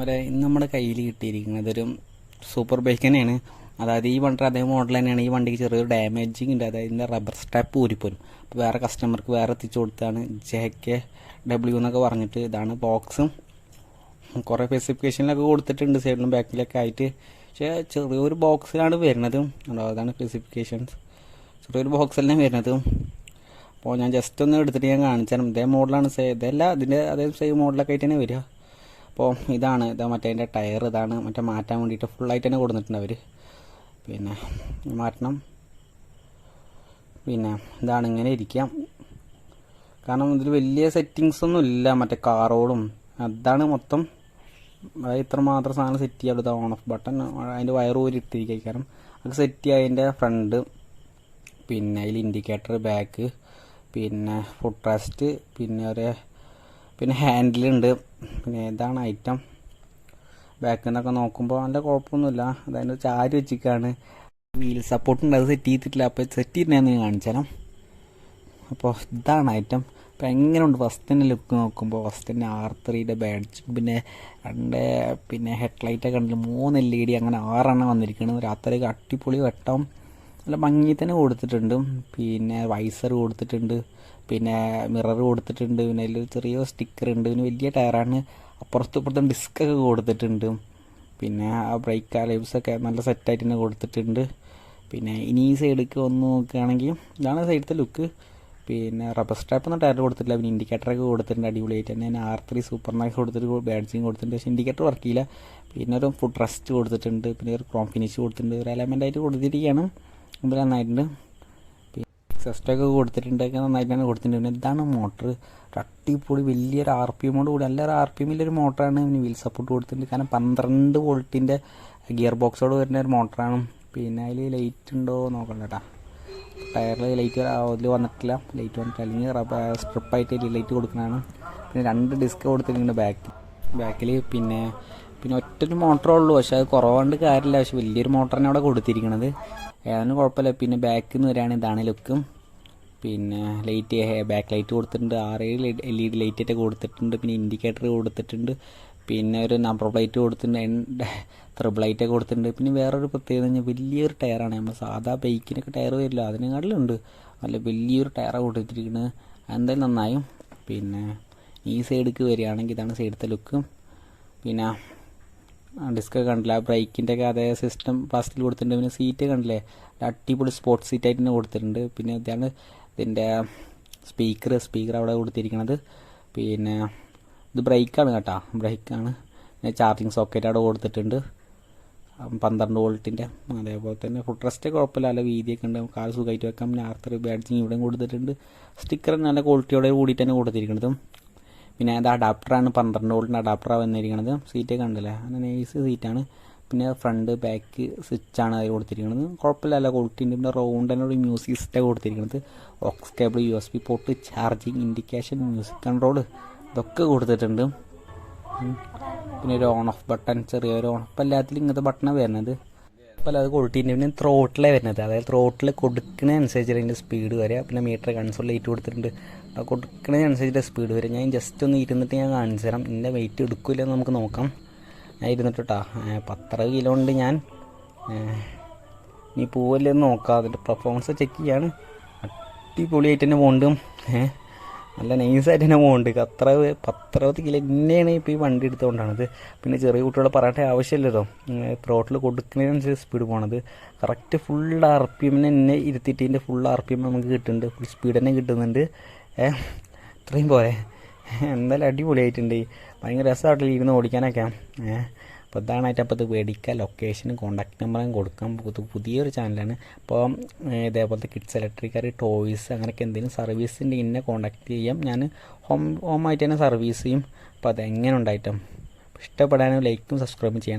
കൂട്ടുകാരെ, ഇന്ന് നമ്മുടെ കയ്യിൽ കിട്ടിയിരിക്കുന്നത് ഒരു സൂപ്പർ ബൈക്ക് തന്നെയാണ്. അതായത് ഈ വണ്ടി അതേ മോഡൽ തന്നെയാണ്. ഈ വണ്ടിക്ക് ചെറിയൊരു ഡാമേജിങ് ഉണ്ട്. അതായത് ഇതിൻ്റെ റബ്ബർ സ്റ്റാപ്പ് ഊരിപ്പോരും. അപ്പോൾ വേറെ കസ്റ്റമർക്ക് വേറെ എത്തിച്ചു കൊടുത്താണ്. JKW എന്നൊക്കെ പറഞ്ഞിട്ട്. ഇതാണ് ബോക്സും കുറേ സ്പെസിഫിക്കേഷനിലൊക്കെ കൊടുത്തിട്ടുണ്ട്, സൈഡിലും ബാക്കിലൊക്കെ ആയിട്ട്. പക്ഷേ ചെറിയൊരു ബോക്സിലാണ് വരുന്നത്. അതാണ് സ്പെസിഫിക്കേഷൻസ്. ചെറിയൊരു ബോക്സ് തന്നെ വരുന്നത്. അപ്പോൾ ഞാൻ ജസ്റ്റ് ഒന്ന് എടുത്തിട്ട് ഞാൻ കാണിച്ചാലും ഇതേ മോഡലാണ്. ഇതല്ല ഇതിൻ്റെ അതേ സെയിം മോഡലൊക്കെ ആയിട്ട് തന്നെ വരിക. അപ്പോൾ ഇതാ മറ്റേ അതിൻ്റെ ടയർ. ഇതാണ് മറ്റേ മാറ്റാൻ വേണ്ടിയിട്ട് ഫുള്ളായിട്ട് തന്നെ കൊടുത്തിട്ടുണ്ട് അവർ. പിന്നെ മാറ്റണം. പിന്നെ ഇതാണ് ഇങ്ങനെ ഇരിക്കാം. കാരണം ഇതിൽ വലിയ സെറ്റിങ്സ് ഒന്നും ഇല്ല മറ്റേ കാറോളും. അതാണ് മൊത്തം. അതായത് ഇത്ര മാത്രം സാധനം സെറ്റ് ചെയ്യാം. ഇത് ഓൺ ഓഫ് ബട്ടൺ, അതിൻ്റെ വയർ ഊരി ഇട്ടിരിക്കുക. കാരണം അത് സെറ്റ് ചെയ്യുക. അതിൻ്റെ ഫ്രണ്ട്, പിന്നെ അതിൽ ഇൻഡിക്കേറ്റർ, ബാക്ക്, പിന്നെ ഫുഡ് റെസ്റ്റ്, പിന്നെ ഹാൻഡിലുണ്ട്. പിന്നെ ഇതാണ് ഐറ്റം. ബാക്കിൽ നിന്നൊക്കെ നോക്കുമ്പോൾ നല്ല കുഴപ്പമൊന്നുമില്ല. അതായത് ചാരി വെച്ചിട്ടാണ്. വീൽ സപ്പോർട്ടുണ്ട്, അത് സെറ്റ് ചെയ്തിട്ടില്ല. അപ്പോൾ സെറ്റ് ചെയ്തിട്ടുണ്ടെന്ന് കാണിച്ചാലും. അപ്പോൾ ഇതാണ് ഐറ്റം. അപ്പോൾ എങ്ങനെയുണ്ട് ഫസ്റ്റിൻ്റെ ലുക്ക് നോക്കുമ്പോൾ? ഫസ്റ്റിൻ്റെ R3 ബാഡ്ജ്, പിന്നെ ഹെഡ്ലൈറ്റൊക്കെ ഉണ്ടല്ലോ. 3 LED അങ്ങനെ 6 വന്നിരിക്കുന്നത്. രാത്രിയൊക്കെ അടിപൊളി വെട്ടം, നല്ല ഭംഗി തന്നെ കൊടുത്തിട്ടുണ്ട്. പിന്നെ വൈസർ കൊടുത്തിട്ടുണ്ട്, പിന്നെ മിറർ കൊടുത്തിട്ടുണ്ട്. പിന്നെ അതിൽ ചെറിയ സ്റ്റിക്കർ ഉണ്ട്. പിന്നെ വലിയ ടയറാണ്. അപ്പുറത്തും ഡിസ്കൊക്കെ കൊടുത്തിട്ടുണ്ട്. പിന്നെ ആ ബ്രേക്ക് ലൈബ്സൊക്കെ നല്ല സെറ്റായിട്ട് തന്നെ കൊടുത്തിട്ടുണ്ട്. പിന്നെ ഇനി ഈ സൈഡിലേക്ക് ഒന്ന് നോക്കുകയാണെങ്കിൽ ഇതാണ് സൈഡത്തെ ലുക്ക്. പിന്നെ റബ്ബർ സ്ട്രാപ്പൊന്നും ടയർ കൊടുത്തിട്ടില്ല. പിന്നെ ഇൻഡിക്കേറ്ററൊക്കെ കൊടുത്തിട്ടുണ്ട് അടിപൊളിയായിട്ട് തന്നെ. R3 സൂപ്പറിനൊക്കെ കൊടുത്തിട്ട് ബാഡ്ജിങ് കൊടുത്തിട്ടുണ്ട്. പക്ഷേ ഇൻഡിക്കേറ്റർ വർക്ക് ചെയ്യില്ല. പിന്നെ ഒരു ഫുഡ് റെസ്റ്റ് കൊടുത്തിട്ടുണ്ട്. പിന്നെ ഒരു ക്രോം ഫിനിഷ് കൊടുത്തിട്ടുണ്ട്. ഒരു എലമെൻ്റായിട്ട് കൊടുത്തിരിക്കുകയാണ്. മുമ്പ് നന്നായിട്ടുണ്ട്. പിന്നെ എക്സസ്റ്റൊക്കെ കൊടുത്തിട്ടുണ്ട്. നന്നായിട്ട് തന്നെ കൊടുത്തിട്ടുണ്ട്. പിന്നെ ഇതാണ് മോട്ടർ. അടിപൊളി വലിയൊരു RPM കൂടി, നല്ലൊരു RPMലൊരു മോട്ടറാണ്. പിന്നെ വീൽ സപ്പോർട്ട് കൊടുത്തിട്ടുണ്ട്. കാരണം 12 വോൾട്ടിൻ്റെ ഗിയർ ബോക്സോട് വരുന്ന ഒരു മോട്ടറാണ്. പിന്നെ അതിൽ ലൈറ്റ് ഉണ്ടോ നോക്കണ്ട കേട്ടോ. ടയറിൽ ലൈറ്റ് അതിൽ വന്നിട്ടില്ല. ലൈറ്റ് വന്നിട്ടില്ല. അല്ലെങ്കിൽ സ്ട്രിപ്പായിട്ട് ലൈറ്റ് കൊടുക്കുന്നതാണ്. പിന്നെ 2 ഡിസ്ക് കൊടുത്തിട്ടുണ്ട് ബാക്കിൽ. പിന്നെ ഒറ്റൊരു മോട്ടറേ ഉള്ളൂ. പക്ഷെ അത് കുറവുകൊണ്ട് കാര്യമില്ല. പക്ഷെ വലിയൊരു മോട്ടറിനെ അവിടെ കൊടുത്തിരിക്കണത്. ഏതായാലും കുഴപ്പമില്ല. പിന്നെ ബാക്കിൽ നിന്ന് വരികയാണ്. ഇതാണ് ലുക്കും. പിന്നെ ലൈറ്റ്, ബാക്ക് ലൈറ്റ് കൊടുത്തിട്ടുണ്ട്. 6 LED ലൈറ്റൊക്കെ കൊടുത്തിട്ടുണ്ട്. പിന്നെ ഇൻഡിക്കേറ്റർ കൊടുത്തിട്ടുണ്ട്. പിന്നെ ഒരു നമ്പർ പ്ലേറ്റ് കൊടുത്തിട്ടുണ്ട്. ട്രിപ്പിൾ ലൈറ്റൊക്കെ കൊടുത്തിട്ടുണ്ട്. പിന്നെ വേറൊരു പ്രത്യേകത കഴിഞ്ഞാൽ വലിയൊരു ടയറാണ്. നമ്മൾ സാധാ ബൈക്കിനൊക്കെ ടയർ വരില്ല, അതിനെക്കാട്ടിലുണ്ട്. നല്ല വലിയൊരു ടയറാണ് കൊടുത്തിരിക്കുന്നത്. എന്തായാലും നന്നായും. പിന്നെ ഈ സൈഡിലേക്ക് വരികയാണെങ്കിൽ ഇതാണ് സൈഡത്തെ ലുക്ക്. പിന്നെ ഡിസ്കൊക്കെ കണ്ടില്ല. ബ്രേക്കിൻ്റെ ഒക്കെ അതേ സിസ്റ്റം പ്ലാസ്റ്റിക്കിൽ കൊടുത്തിട്ടുണ്ട്. പിന്നെ സീറ്റ് കണ്ടില്ലേ, അടിപൊളി സ്പോർട്സ് സീറ്റായിട്ട് തന്നെ കൊടുത്തിട്ടുണ്ട്. പിന്നെ ഇതാണ് ഇതിൻ്റെ സ്പീക്കർ അവിടെ കൊടുത്തിരിക്കുന്നത്. പിന്നെ ഇത് ബ്രേക്കാണ് കേട്ടോ, ബ്രേക്കാണ്. പിന്നെ ചാർജിങ് സോക്കറ്റ് അവിടെ കൊടുത്തിട്ടുണ്ട്, 12 വോൾട്ടിൻ്റെ. അതേപോലെ തന്നെ ഫുഡ് റെസ്റ്റ് കുഴപ്പമില്ല, നല്ല വീതിയൊക്കെ ഉണ്ട്. കാർ സുഖമായിട്ട് വെക്കാം. പിന്നെ R3 ബാഡ്ജിങ് ഇവിടെയും കൊടുത്തിട്ടുണ്ട്. സ്റ്റിക്കർ നല്ല ക്വാളിറ്റിയോടെ കൂടിയിട്ട് തന്നെ കൊടുത്തിരിക്കുന്നത്. പിന്നെ അത് അഡാപ്റ്ററാണ്, 12 വോൾട്ടിൻ്റെ അഡാപ്റ്ററാണ് വന്നിരിക്കുന്നത്. സീറ്റൊക്കെ ഉണ്ടല്ലേ, അങ്ങനെ നൈസ് സീറ്റാണ്. പിന്നെ ഫ്രണ്ട് ബാക്ക് സ്വിച്ചാണ് അതിൽ കൊടുത്തിരിക്കുന്നത്. കുഴപ്പമില്ല, നല്ല ക്വാളിറ്റി ഉണ്ട്. പിന്നെ റൗണ്ട് തന്നെ ഒരു മ്യൂസിക് സിസ്റ്റം കൊടുത്തിരിക്കുന്നത്. Aux cable, USB port, charging, indication, music control ഇതൊക്കെ കൊടുത്തിട്ടുണ്ട്. പിന്നെ ഒരു ഓൺ ഓഫ് ബട്ടൺ, ചെറിയൊരു ഓൺ ഓഫ്. എല്ലാത്തിലും ഇങ്ങനത്തെ ബട്ടണാണ് വരുന്നത്. അപ്പോൾ അത് ക്വാളിറ്റി ഉണ്ട്. പിന്നെ ത്രോട്ടിലാണ് വരുന്നത്. അതായത് ത്രോട്ടിൽ കൊടുക്കുന്നതനുസരിച്ച് അതിൻ്റെ സ്പീഡ് വരിക. പിന്നെ മീറ്റർ കൺസോൾ ലൈറ്റ് കൊടുത്തിട്ടുണ്ട്. അത് കൊടുക്കുന്നതിനനുസരിച്ച് സ്പീഡ് വരും. ഞാൻ ജസ്റ്റ് ഒന്ന് ഇരുന്നിട്ട് ഞാൻ കാണിച്ചു തരാം. എൻ്റെ വെയിറ്റ് എടുക്കില്ലെന്ന് നമുക്ക് നോക്കാം. ഞാൻ ഇരുന്നിട്ട് കേട്ടോ, 10 കിലോ ഉണ്ട് ഞാൻ. നീ പോവല്ലെന്ന് നോക്കാം. അതിൻ്റെ പെർഫോമൻസ് ചെക്ക് ചെയ്യാണ്. അടിപൊളിയായിട്ട് തന്നെ പോകുന്നുണ്ട്. നല്ല നൈസായിട്ട് തന്നെ പോകുന്നുണ്ട്. 10-20 കിലോ തന്നെയാണ് ഇപ്പോൾ ഈ വണ്ടി എടുത്തുകൊണ്ടാണത്. പിന്നെ ചെറിയ കുട്ടികളെ പറയേണ്ട ആവശ്യമില്ലല്ലോ. ത്രോട്ടിൽ കൊടുക്കുന്നതിനനുസരിച്ച് സ്പീഡ് പോകണത്. കറക്റ്റ് ഫുൾ RPM തന്നെ ഇരുത്തിയിട്ട് ഇതിൻ്റെ ഫുൾ RPM നമുക്ക് കിട്ടുന്നുണ്ട്. ഫുൾ സ്പീഡ് തന്നെ കിട്ടുന്നുണ്ട്. ഇത്രയും പോരെ. എന്തായാലും അടിപൊളിയായിട്ടുണ്ട്. ഭയങ്കര രസമായിട്ടില്ല ഇരുന്ന് ഓടിക്കാനൊക്കെ. അപ്പോൾ ഇതാണായിട്ട്. അപ്പോൾ ഇത് മേടിക്കുക, ലൊക്കേഷനും കോൺടാക്ട് നമ്പറും കൊടുക്കാം. പുതിയൊരു ചാനലാണ്. അപ്പോൾ ഇതേപോലത്തെ കിഡ്സ് ഇലക്ട്രിക് ടോയ്സ് അങ്ങനെയൊക്കെ എന്തെങ്കിലും സർവീസിൻ്റെ ഇന്നെ കോൺടാക്ട് ചെയ്യാം. ഞാൻ ഹോമായിട്ട് തന്നെ സർവീസ് ചെയ്യും. അപ്പോൾ അതെങ്ങനെ ഉണ്ടായിട്ടും ഇഷ്ടപ്പെടാനും ലൈക്കും സബ്സ്ക്രൈബും ചെയ്യണേ.